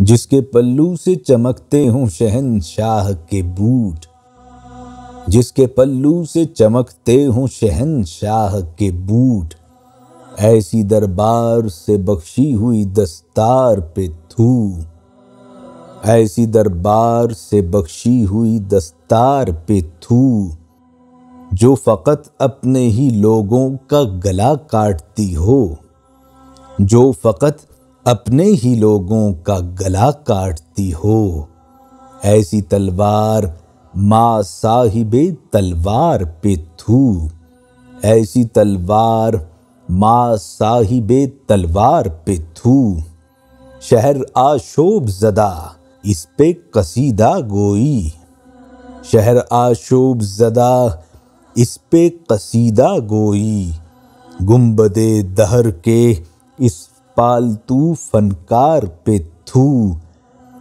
جس کے پلو سے چمکتے ہوں شہنشاہ کے بوٹ، جس کے پلو سے چمکتے ہوں شہنشاہ کے بوٹ، ایسی دربار سے بخشی ہوئی دستار پہ تھو، ایسی دربار سے بخشی ہوئی دستار پہ تھو، جو فقط اپنے ہی لوگوں کا گلا کاٹتی ہو، جو فقط اپنے ہی لوگوں کا گلا کاٹتی ہو، ایسی تلوار ماں صاحب تلوار پہ تھو، ایسی تلوار ماں صاحب تلوار پہ تھو، شہر آشوب زدہ اس پہ قصیدہ گوئی، شہر آشوب زدہ اس پہ قصیدہ گوئی، گنبد دہر کے اس پالتو فنکار پہ تھو،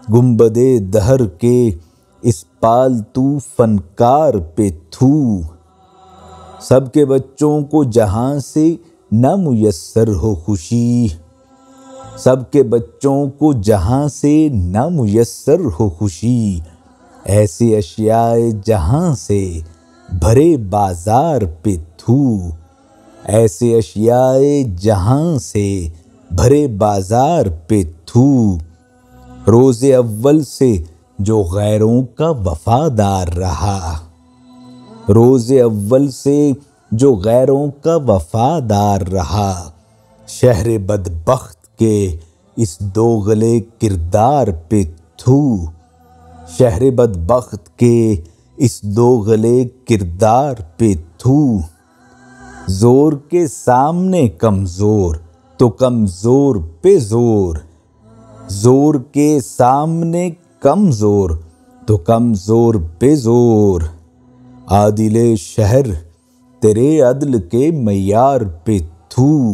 گنبد دہر کے اس پالتو فنکار پہ تھو، سب کے بچوں کو جہاں سے نہ میسر ہو خوشی، سب کے بچوں کو جہاں سے نہ میسر ہو خوشی، ایسے اشیاء جہاں سے بھرے بازار پہ تھو، ایسے اشیاء جہاں سے بھرے بازار پہ تھو، روز اول سے جو غیروں کا وفادار رہا، روز اول سے جو غیروں کا وفادار رہا، شہر بدبخت کے اس دوغلے کردار پہ تھو، شہر بدبخت کے اس دوغلے کردار پہ تھو، زور کے سامنے کمزور تو کمزور پہ زور، زور کے سامنے کمزور تو کمزور پہ زور، عادل شہر تیرے عدل کے معیار پہ تھو،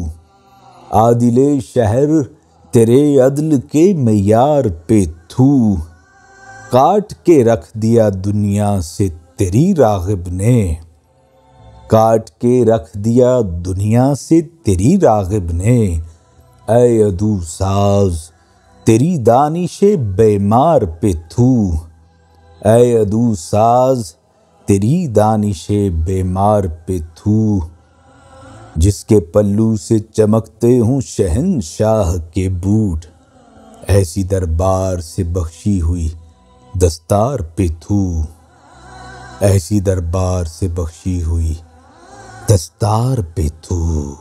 عادل شہر تیرے عدل کے معیار پہ تھو، کاٹ کے رکھ دیا دنیا سے تیری راغب نے، کاٹ کے رکھ دیا دنیا سے تیری راغب نے، اے عدو ساز تیری دانش بیمار پہ تھو، اے عدو ساز تیری دانش بیمار پہ تھو، جس کے پلو سے چمکتے ہوں شہنشاہ کے بوٹ، ایسی دربار سے بخشی ہوئی دستار پہ تھو، ایسی دربار سے بخشی ہوئی دستار پہ تھو۔